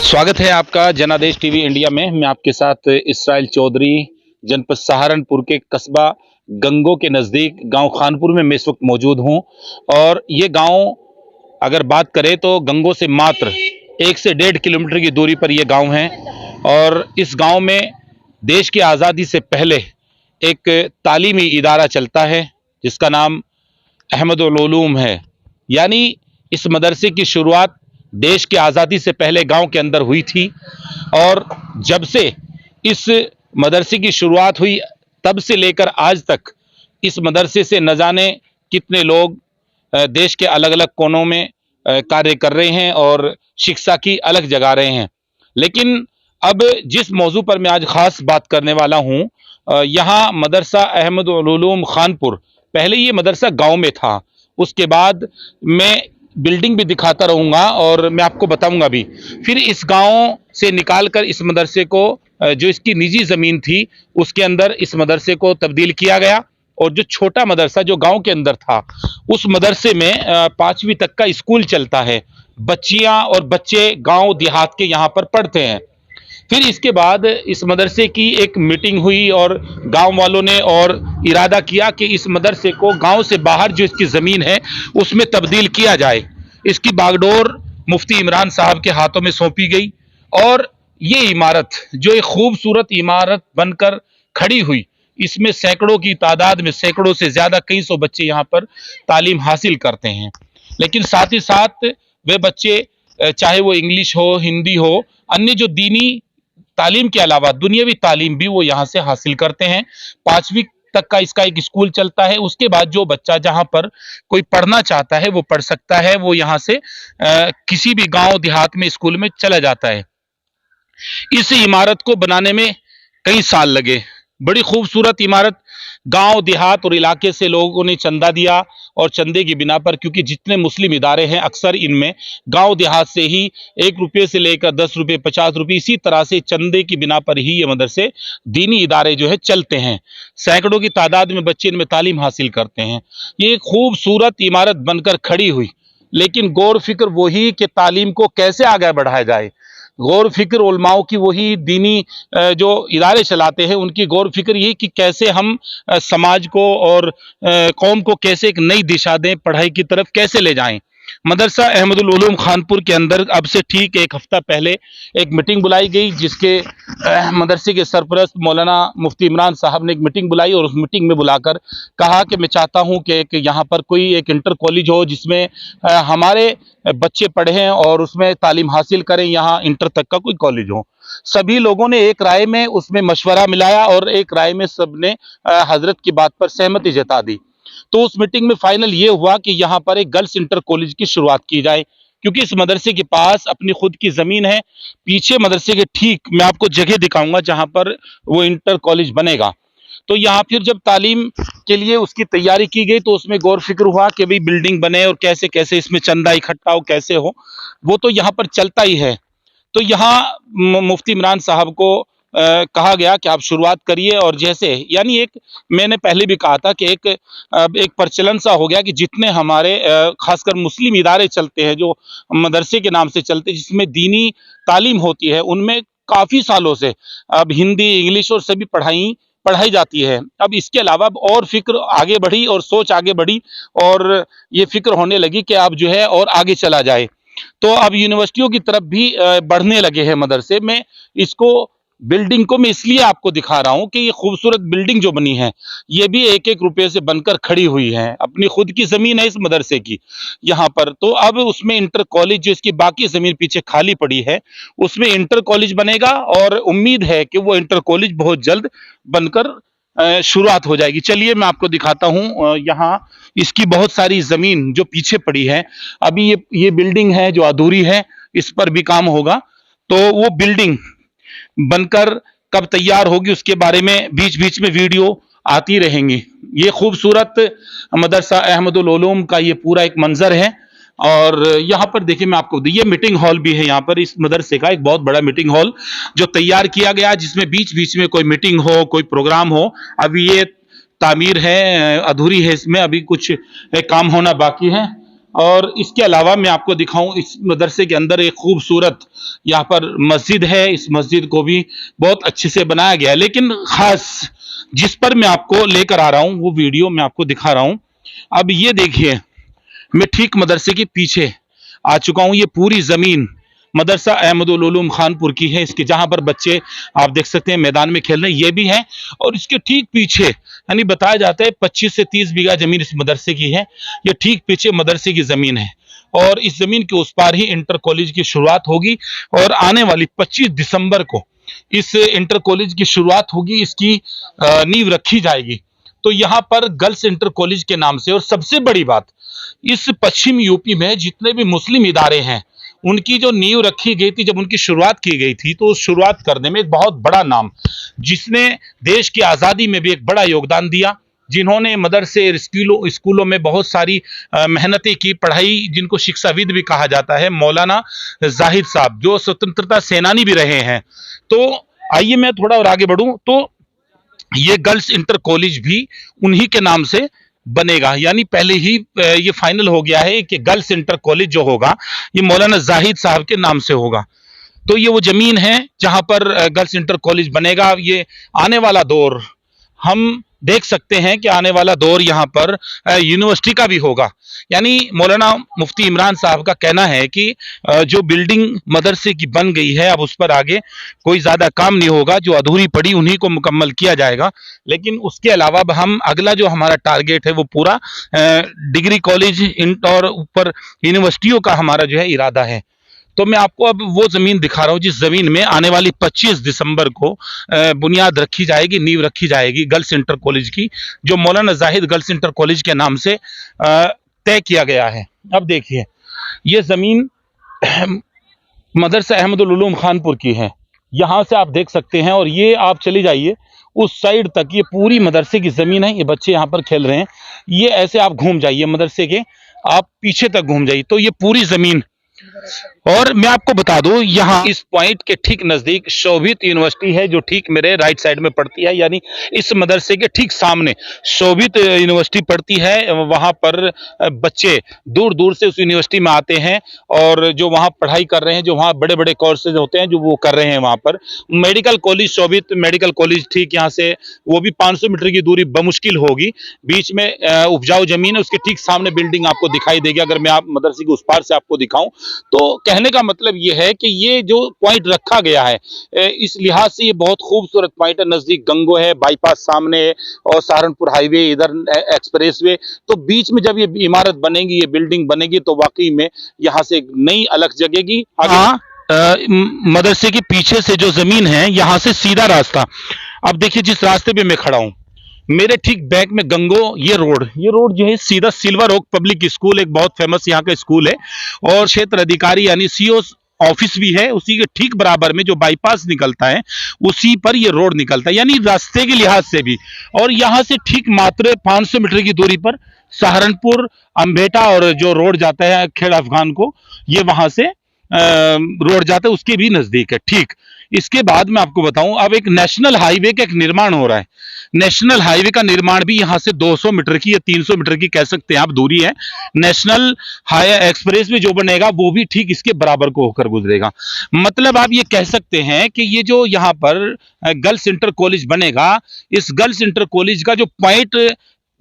स्वागत है आपका जनादेश टीवी इंडिया में। मैं आपके साथ इसराइल चौधरी, जनपद सहारनपुर के कस्बा गंगो के नज़दीक गांव खानपुर में मैं इस वक्त मौजूद हूं। और ये गांव अगर बात करें तो गंगो से मात्र 1 से 1.5 किलोमीटर की दूरी पर यह गांव है। और इस गांव में देश की आज़ादी से पहले एक तालीमी इदारा चलता है जिसका नाम अहमदुल उलूम है। यानी इस मदरसे की शुरुआत देश की आज़ादी से पहले गांव के अंदर हुई थी। और जब से इस मदरसे की शुरुआत हुई तब से लेकर आज तक इस मदरसे से न जाने कितने लोग देश के अलग अलग कोनों में कार्य कर रहे हैं और शिक्षा की अलग जगा रहे हैं। लेकिन अब जिस मौजू पर मैं आज ख़ास बात करने वाला हूँ, यहाँ मदरसा अहमदुल उलूम खानपुर, पहले ये मदरसा गांव में था। उसके बाद मैं बिल्डिंग भी दिखाता रहूँगा और मैं आपको बताऊंगा भी। फिर इस गांव से निकालकर इस मदरसे को, जो इसकी निजी ज़मीन थी, उसके अंदर इस मदरसे को तब्दील किया गया। और जो छोटा मदरसा जो गांव के अंदर था, उस मदरसे में 5वीं तक का स्कूल चलता है। बच्चियां और बच्चे गांव देहात के यहाँ पर पढ़ते हैं। फिर इसके बाद इस मदरसे की एक मीटिंग हुई और गांव वालों ने और इरादा किया कि इस मदरसे को गांव से बाहर जो इसकी ज़मीन है उसमें तब्दील किया जाए। इसकी बागडोर मुफ्ती इमरान साहब के हाथों में सौंपी गई। और ये इमारत जो एक खूबसूरत इमारत बनकर खड़ी हुई, इसमें सैकड़ों की तादाद में, सैकड़ों से ज़्यादा, कई सौ बच्चे यहाँ पर तालीम हासिल करते हैं। लेकिन साथ ही साथ वे बच्चे, चाहे वो इंग्लिश हो, हिंदी हो, अन्य जो दीनी तालीम के अलावा दुनियावी तालीम भी वो यहाँ से हासिल करते हैं। 5वीं तक का इसका एक स्कूल चलता है। उसके बाद जो बच्चा जहाँ पर कोई पढ़ना चाहता है वो पढ़ सकता है, वो यहाँ से किसी भी गांव देहात में स्कूल में चला जाता है। इस इमारत को बनाने में कई साल लगे। बड़ी खूबसूरत इमारत, गांव देहात और इलाके से लोगों ने चंदा दिया। और चंदे की बिना पर, क्योंकि जितने मुस्लिम इदारे हैं अक्सर इनमें गांव देहात से ही 1 रुपये से लेकर 10 रुपये, 50 रुपये, इसी तरह से चंदे की बिना पर ही ये मदरसे, दीनी इदारे जो है चलते हैं। सैकड़ों की तादाद में बच्चे इनमें तालीम हासिल करते हैं। ये एक खूबसूरत इमारत बनकर खड़ी हुई, लेकिन गौर फिक्र वही कि तालीम को कैसे आगे बढ़ाया जाए। गौर फिक्र उलमाओं की वही, दीनी जो इदारे चलाते हैं उनकी गौर फिक्र यही कि कैसे हम समाज को और कौम को कैसे एक नई दिशा दें, पढ़ाई की तरफ कैसे ले जाएं। मदरसा अहमदुल उलूम खानपुर के अंदर अब से ठीक 1 हफ्ता पहले एक मीटिंग बुलाई गई, जिसके मदरसे के सरपरस्त मौलाना मुफ्ती इमरान साहब ने एक मीटिंग बुलाई। और उस मीटिंग में बुलाकर कहा कि मैं चाहता हूं कि एक यहाँ पर कोई एक इंटर कॉलेज हो जिसमें हमारे बच्चे पढ़ें और उसमें तालीम हासिल करें। यहाँ इंटर तक का कोई कॉलेज हो। सभी लोगों ने एक राय में उसमें मशवरा मिलाया और एक राय में सबने हजरत की बात पर सहमति जता दी। तो उस मीटिंग में फाइनल ये हुआ कि यहाँ पर एक गर्ल्स इंटर कॉलेज की शुरुआत की जाए, क्योंकि इस मदरसे के पास अपनी खुद की जमीन है। पीछे मदरसे के ठीक मैं आपको जगह दिखाऊंगा जहां पर वो इंटर कॉलेज बनेगा। तो यहाँ फिर जब तालीम के लिए उसकी तैयारी की गई तो उसमें गौर फिक्र हुआ कि भाई बिल्डिंग बने और कैसे कैसे इसमें चंदा इकट्ठा हो, कैसे हो, वो तो यहाँ पर चलता ही है। तो यहाँ मुफ्ती इमरान साहब को कहा गया कि आप शुरुआत करिए। और जैसे, यानी एक, मैंने पहले भी कहा था कि एक प्रचलन सा हो गया कि जितने हमारे खासकर मुस्लिम इदारे चलते हैं, जो मदरसे के नाम से चलते हैं, जिसमें दीनी तालीम होती है, उनमें काफ़ी सालों से अब हिंदी, इंग्लिश और सभी पढ़ाई जाती है। अब इसके अलावा अब और फिक्र आगे बढ़ी और सोच आगे बढ़ी और ये फिक्र होने लगी कि अब जो है और आगे चला जाए। तो अब यूनिवर्सिटियों की तरफ भी बढ़ने लगे हैं मदरसे में। इसको, बिल्डिंग को मैं इसलिए आपको दिखा रहा हूं कि ये खूबसूरत बिल्डिंग जो बनी है ये भी 1-1 रुपये से बनकर खड़ी हुई है। अपनी खुद की जमीन है इस मदरसे की यहाँ पर। तो अब उसमें इंटर कॉलेज, जो इसकी बाकी जमीन पीछे खाली पड़ी है, उसमें इंटर कॉलेज बनेगा। और उम्मीद है कि वो इंटर कॉलेज बहुत जल्द बनकर शुरुआत हो जाएगी। चलिए मैं आपको दिखाता हूँ। यहाँ इसकी बहुत सारी जमीन जो पीछे पड़ी है, अभी ये बिल्डिंग है जो अधूरी है, इस पर भी काम होगा। तो वो बिल्डिंग बनकर कब तैयार होगी उसके बारे में बीच बीच में वीडियो आती रहेंगी। ये खूबसूरत मदरसा अहमदुल उलूम का ये पूरा एक मंजर है। और यहाँ पर देखिए, मैं आपको, ये मीटिंग हॉल भी है यहाँ पर, इस मदरसे का एक बहुत बड़ा मीटिंग हॉल जो तैयार किया गया, जिसमें बीच बीच में कोई मीटिंग हो, कोई प्रोग्राम हो। अभी ये तामीर है, अधूरी है, इसमें अभी कुछ काम होना बाकी है। और इसके अलावा मैं आपको दिखाऊं, इस मदरसे के अंदर एक खूबसूरत यहाँ पर मस्जिद है। इस मस्जिद को भी बहुत अच्छे से बनाया गया है, लेकिन खास जिस पर मैं आपको लेकर आ रहा हूं वो वीडियो मैं आपको दिखा रहा हूं। अब ये देखिए, मैं ठीक मदरसे के पीछे आ चुका हूं। ये पूरी जमीन मदरसा अहमदुल उलूम खानपुर की है। इसके जहां पर बच्चे आप देख सकते हैं मैदान में खेल रहे हैं, ये भी है। और इसके ठीक पीछे यानी बताया जाता है 25 से 30 बीघा जमीन इस मदरसे की है। ये ठीक पीछे मदरसे की जमीन है और इस जमीन के उस पार ही इंटर कॉलेज की शुरुआत होगी। और आने वाली 25 दिसंबर को इस इंटर कॉलेज की शुरुआत होगी, इसकी नींव रखी जाएगी। तो यहाँ पर गर्ल्स इंटर कॉलेज के नाम से, और सबसे बड़ी बात, इस पश्चिम यूपी में जितने भी मुस्लिम इदारे हैं उनकी जो नींव रखी गई थी, जब उनकी शुरुआत की गई थी, तो उस शुरुआत करने में एक बहुत बड़ा नाम, जिसने देश की आज़ादी में भी एक बड़ा योगदान दिया, जिन्होंने मदरसे स्कूलों में बहुत सारी मेहनतें की, पढ़ाई, जिनको शिक्षाविद भी कहा जाता है, मौलाना जाहिद साहब, जो स्वतंत्रता सेनानी भी रहे हैं। तो आइए मैं थोड़ा और आगे बढ़ूं, तो ये गर्ल्स इंटर कॉलेज भी उन्हीं के नाम से बनेगा। यानी पहले ही ये फाइनल हो गया है कि गर्ल्स इंटर कॉलेज जो होगा ये मौलाना जाहिद साहब के नाम से होगा। तो ये वो जमीन है जहां पर गर्ल्स इंटर कॉलेज बनेगा। ये आने वाला दौर हम देख सकते हैं कि आने वाला दौर यहाँ पर यूनिवर्सिटी का भी होगा। यानी मौलाना मुफ्ती इमरान साहब का कहना है कि जो बिल्डिंग मदरसे की बन गई है, अब उस पर आगे कोई ज्यादा काम नहीं होगा, जो अधूरी पड़ी उन्हीं को मुकम्मल किया जाएगा। लेकिन उसके अलावा हम अगला जो हमारा टारगेट है वो पूरा डिग्री कॉलेज और ऊपर यूनिवर्सिटियों का हमारा जो है इरादा है। तो मैं आपको अब वो जमीन दिखा रहा हूँ जिस जमीन में आने वाली 25 दिसंबर को बुनियाद रखी जाएगी, नींव रखी जाएगी गर्ल्स इंटर कॉलेज की, जो मौलाना जाहिद गर्ल्स इंटर कॉलेज के नाम से तय किया गया है। अब देखिए, ये जमीन मदरसा अहमदुल उलूम खानपुर की है, यहां से आप देख सकते हैं। और ये आप चली जाइए उस साइड तक, ये पूरी मदरसे की जमीन है। ये बच्चे यहाँ पर खेल रहे हैं, ये ऐसे आप घूम जाइए मदरसे के, आप पीछे तक घूम जाइए, तो ये पूरी जमीन। और मैं आपको बता दूं, यहाँ इस पॉइंट के ठीक नजदीक शोभित यूनिवर्सिटी है, जो ठीक मेरे राइट साइड में पड़ती है। यानी इस मदरसे के ठीक सामने शोभित यूनिवर्सिटी पड़ती है। वहां पर बच्चे दूर दूर से उस यूनिवर्सिटी में आते हैं और जो वहाँ पढ़ाई कर रहे हैं, जो वहाँ बड़े बड़े कोर्सेज होते हैं जो वो कर रहे हैं। वहाँ पर मेडिकल कॉलेज, शोभित मेडिकल कॉलेज ठीक यहाँ से, वो भी 500 मीटर की दूरी बमुश्किल होगी। बीच में उपजाऊ जमीन है, उसके ठीक सामने बिल्डिंग आपको दिखाई देगी। अगर मैं आप मदरसे के उस पार से आपको दिखाऊं, तो कहने का मतलब ये है कि ये जो पॉइंट रखा गया है, इस लिहाज से ये बहुत खूबसूरत पॉइंट है। नजदीक गंगो है, बाईपास सामने है, और सहारनपुर हाईवे, इधर एक्सप्रेसवे। तो बीच में जब ये इमारत बनेगी, ये बिल्डिंग बनेगी, तो वाकई में यहाँ से एक नई अलग जगेगी। मदरसे के पीछे से जो जमीन है, यहाँ से सीधा रास्ता, अब देखिए जिस रास्ते पे मैं खड़ा हूँ, मेरे ठीक बैक में गंगो, ये रोड जो है सीधा सिल्वर ओक पब्लिक स्कूल, एक बहुत फेमस यहाँ का स्कूल है, और क्षेत्र अधिकारी यानी सीओ ऑफिस भी है। उसी के ठीक बराबर में जो बाईपास निकलता है, उसी पर ये रोड निकलता है, यानी रास्ते के लिहाज से भी। और यहाँ से ठीक मात्र 500 मीटर की दूरी पर सहारनपुर, अंबेटा, और जो रोड जाता है खेड़ अफगान को, ये वहां से रोड जाता है, उसके भी नजदीक है। ठीक इसके बाद मैं आपको बताऊं, अब एक नेशनल हाईवे का एक निर्माण हो रहा है। नेशनल हाईवे का निर्माण भी यहां से 200 मीटर की या 300 मीटर की कह सकते हैं आप दूरी है। नेशनल हाई एक्सप्रेस भी जो बनेगा वो भी ठीक इसके बराबर को होकर गुजरेगा। मतलब आप ये कह सकते हैं कि ये जो यहाँ पर गर्ल्स इंटर कॉलेज बनेगा, इस गर्ल्स इंटर कॉलेज का जो पॉइंट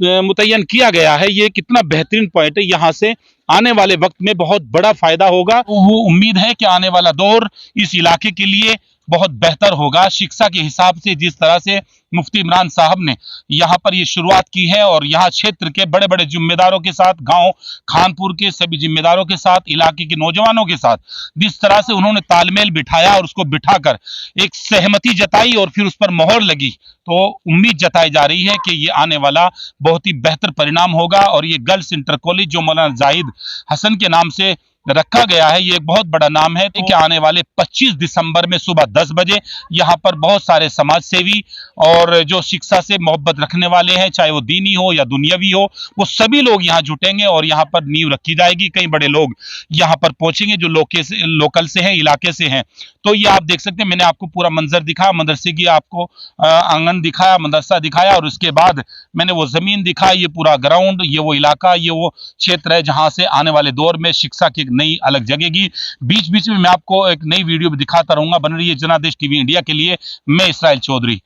मुतय्यन किया गया है, ये कितना बेहतरीन पॉइंट है। यहाँ से आने वाले वक्त में बहुत बड़ा फायदा होगा। वो उम्मीद है कि आने वाला दौर इस इलाके के लिए बहुत बेहतर होगा। शिक्षा के हिसाब से जिस तरह से मुफ्ती इमरान साहब ने यहाँ पर ये शुरुआत की है, और यहाँ क्षेत्र के बड़े बड़े जिम्मेदारों के साथ, गांव खानपुर के सभी जिम्मेदारों के साथ, इलाके के नौजवानों के साथ जिस तरह से उन्होंने तालमेल बिठाया और उसको बिठाकर एक सहमति जताई और फिर उस पर मोहर लगी, तो उम्मीद जताई जा रही है कि ये आने वाला बहुत ही बेहतर परिणाम होगा। और ये गर्ल्स इंटर कॉलेज जो मौलाना जाहिद हसन के नाम से रखा गया है, ये एक बहुत बड़ा नाम है कि आने वाले 25 दिसंबर में सुबह 10 बजे यहाँ पर बहुत सारे समाज सेवी और जो शिक्षा से मोहब्बत रखने वाले हैं, चाहे वो दीनी हो या दुनियावी हो, वो सभी लोग यहाँ जुटेंगे और यहाँ पर नींव रखी जाएगी। कई बड़े लोग यहाँ पर पहुंचेंगे जो लोकल से हैं, इलाके से हैं। तो ये आप देख सकते हैं, मैंने आपको पूरा मंजर दिखाया, मदरसे की आपको आंगन दिखाया, मदरसा दिखाया, और उसके बाद मैंने वो जमीन दिखाया, ये पूरा ग्राउंड, ये वो इलाका, ये वो क्षेत्र है जहां से आने वाले दौर में शिक्षा की एक नई अलग जगेगी। बीच बीच में मैं आपको एक नई वीडियो भी दिखाता रहूंगा। बन रही है जनादेश टीवी इंडिया के लिए। मैं इसराइल चौधरी।